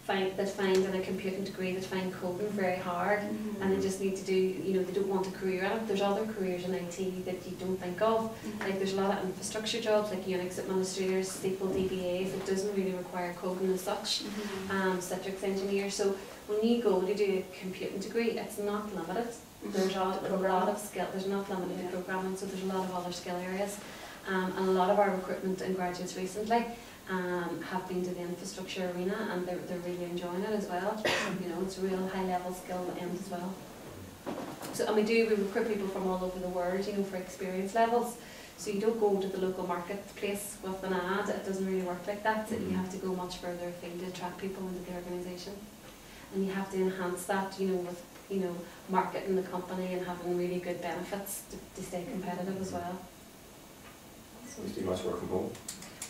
find in a computing degree that find coding very hard, and they just need to do, you know, they don't want a career in it. There's other careers in IT that you don't think of. Like there's a lot of infrastructure jobs like Unix administrators, SQL DBAs. It doesn't really require coding as such. Citrix engineers. So when you go to do a computing degree, it's not limited. There's a lot of skill. There's not limited to programming, so there's a lot of other skill areas. And a lot of our recruitment and graduates recently have been to the infrastructure arena, and they're really enjoying it as well. You know, it's a real high level skill end as well. So, and we recruit people from all over the world, you know, for experience levels. So you don't go to the local marketplace with an ad. It doesn't really work like that. You have to go much further afield to attract people into the organisation, and you have to enhance that, you know, with, you know, marketing the company and having really good benefits to stay competitive as well. Do you do much work from home?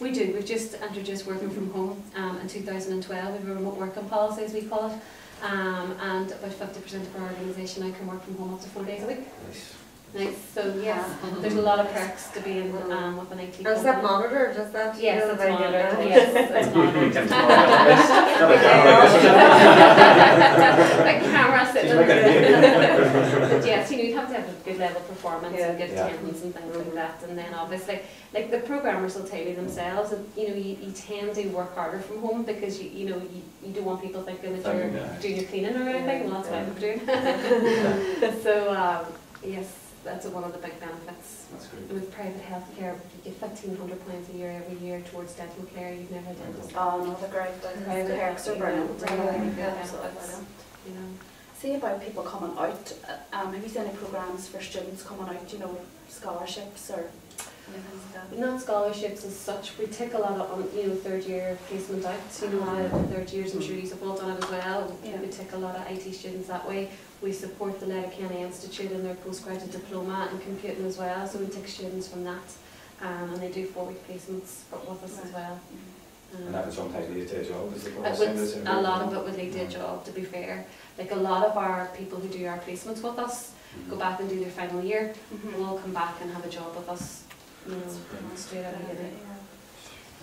We do. We've just introduced working from home in 2012. We have a remote working policy, as we call it, and about 50% of our organisation now can work from home up to 4 days a week. Nice. Nice. So yes, there's a lot of perks to being with an IT company. Is that monitored? Is that? Yes, it's monitored. Yes, it's monitored. Like camera sitting. But yes, you know, you have to have a good level of performance and good attendance and things like that. And then obviously, like the programmers will tell you themselves, and you know, you tend to work harder from home because you know you don't want people thinking that you're doing your cleaning or anything. Well, that's what I'm doing. So yes. That's one of the big benefits. That's great. And with private healthcare, you get £1,500 a year every year towards dental care. You've never done this. Oh no, the great private perks are brilliant. Absolutely. You know. See about people coming out. Have you seen any programs for students coming out? You know, scholarships or anything like that? Not scholarships as such. We take a lot of, you know, third year placement out. You know, the third years, I'm sure you've all done it as well. We take a lot of IT students that way. We support the Letterkenny Institute in their postgraduate diploma in computing as well, so we take students from that, and they do 4-week placements with us as well. And that would sometimes lead to a job, is it? A lot of it would lead to a job, to be fair. Like a lot of our people who do our placements with us go back and do their final year, and will come back and have a job with us, you know, straight out of uni.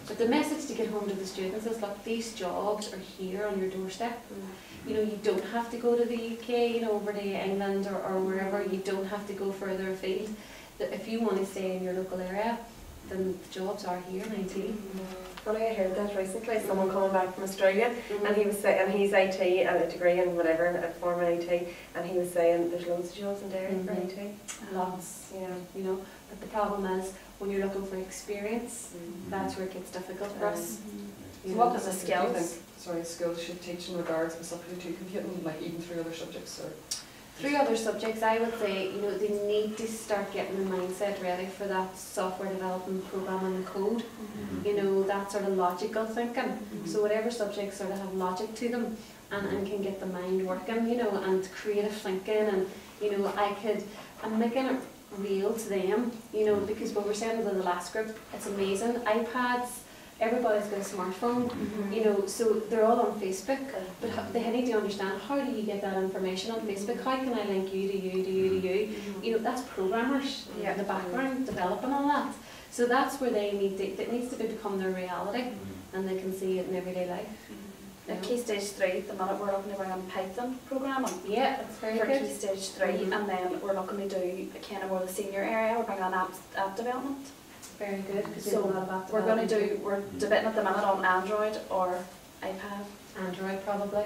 But the message to get home to the students is, look, these jobs are here on your doorstep. You know, you don't have to go to the UK, you know, over to England or wherever. You don't have to go further afield. If you want to stay in your local area, then the jobs are here in IT. Funny, I heard that recently. Someone coming back from Australia, and he was saying, and he's IT and a degree in whatever, a former IT, and he was saying there's loads of jobs in there for IT. Lots, you know. But the problem is when you're looking for experience, that's where it gets difficult for us. So what was the skills? Skills should teach in regard specifically to computing, like even through other subjects or? Through other subjects, I would say, you know, they need to start getting the mindset ready for that software development, programming and code. You know, that sort of logical thinking. So whatever subjects sort of have logic to them and can get the mind working, you know, and creative thinking, and, you know, I'm making it real to them, you know, because what we're saying in the last group, it's amazing. iPads, everybody's got a smartphone, you know, so they're all on Facebook, but they need to understand, how do you get that information on Facebook? How can I link you to you to you to you? You know, that's programmers in the background developing all that. So that's where they need to, it needs to become their reality, and they can see it in everyday life. At Key Stage 3, the minute we're looking to bring in Python programming. Yeah, that's very for good. Key Stage 3, and then we're looking to do kind of more the senior area. We're bringing in app development. Very good. So we're going to do, we're debating at the minute on Android or iPad. Android probably.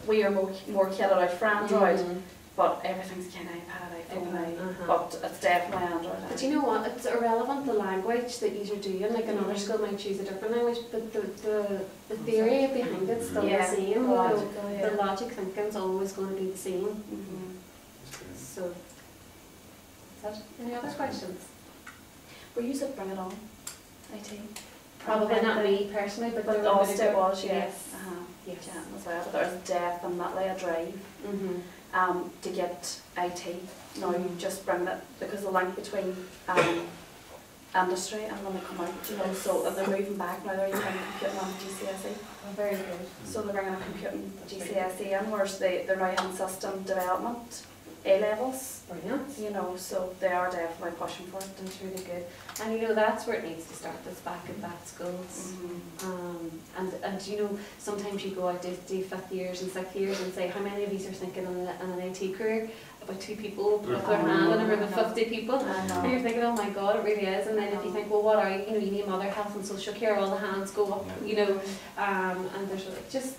We are more kitted out for Android, but everything's kind of iPad, iPhone, but it's definitely Android. But you know what? It's irrelevant the language that you're doing. Like another school might choose a different language, but the theory behind it's still the same. The logic thinking's always going to be the same. So, is that any other questions? Were you said bring it on? IT? Probably not me personally, but the allstate was, yes. Yes. As well, but there's definitely a drive to get IT. Now you just bring it, because the link between industry and when they come out, you know, so they're moving back now, they're using computing on GCSE. Oh, very good. So they're bringing a computing GCSE in, whereas they're now having system development A-levels, Brilliant. you know, so they are definitely pushing for it. That's really good. And you know, that's where it needs to start, is back at that schools. And you know, sometimes you go out to do 5th years and 6th years and say, how many of you are thinking in an IT career? About 2 people put their hand in a room of 50 people. And you're thinking, oh my God, it really is. And then if you think, well, what are you? You know, you name other health and social care, all the hands go up, you know. And there's just,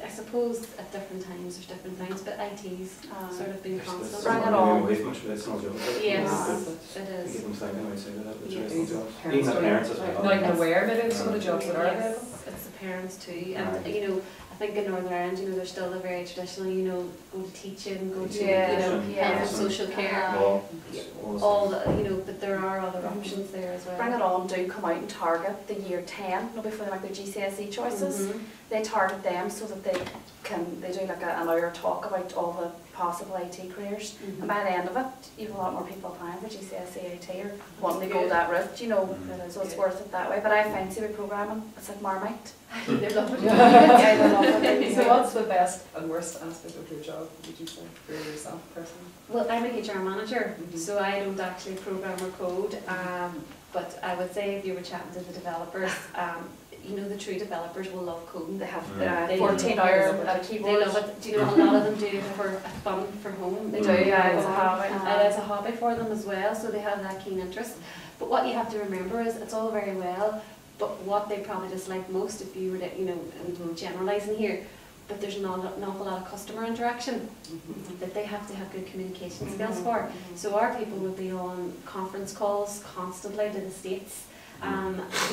I suppose, at different times there's different things, but IT's sort of been constant. Bring it on. It's not job. Yes, it You is. get them thinking outside of that, the Yes. traditional jobs. Parents Even the do. parents as well. Not even aware maybe of some of the jobs that are available. Yes, it's the parents too. And Right. you know, I think in Northern Ireland, you know, they're still a very traditional, you know, go to teaching, go to, Yeah, you know, yeah. health and social care. Well, All the, you know, but there are other options there as well. Bring it on, do come out and target the year 10, you know, before they make their GCSE choices. Mhm. They target them so that they do like an hour talk about all the possible IT careers. And by the end of it, you have a lot more people applying for GCSE IT or wanting to go that route, you know, so it's worth it that way. But I fancy with programming, it's like Marmite. They're lovely. Yeah, they love it. So what's the best and worst aspect of your job, would you say, for yourself personally? Well, I'm a HR manager, Mhm. so I don't actually program or code. But I would say if you were chatting to the developers, you know, the true developers will love coding. They have They 14 love hours it. at a They keyboard. love it. Do you know, a lot of them do it for fun from home. They do, yeah, it's a hobby. It is a hobby for them as well, so they have that keen interest. But what you have to remember is it's all very well, but what they probably dislike most, if you were to, you know, generalising here, but there's not an awful lot of customer interaction that they have to have good communication skills for. So our people would be on conference calls constantly to the States,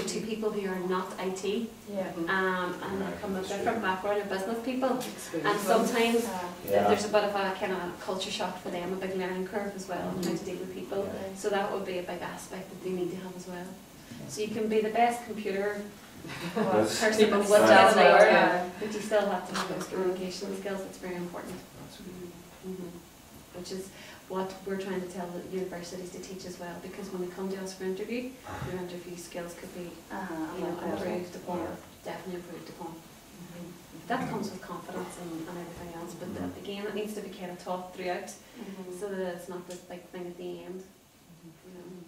to people who are not IT, Yeah. and they come with different background of business people. Experience. And sometimes Yeah. there's a bit of a kind of culture shock for them, a big learning curve as well, on how to deal with people. Yeah. So that would be a big aspect that they need to have as well. So you can be the best computer person People with still whatever, have but you still have to have those communication skills. It's very important. Which is what we're trying to tell the universities to teach as well, because when they come to us for interview, your interview skills could be, you know, improved upon, definitely improved upon. That comes with confidence and everything else, but again, it needs to be kind of taught throughout, so that it's not this big thing at the end. You know.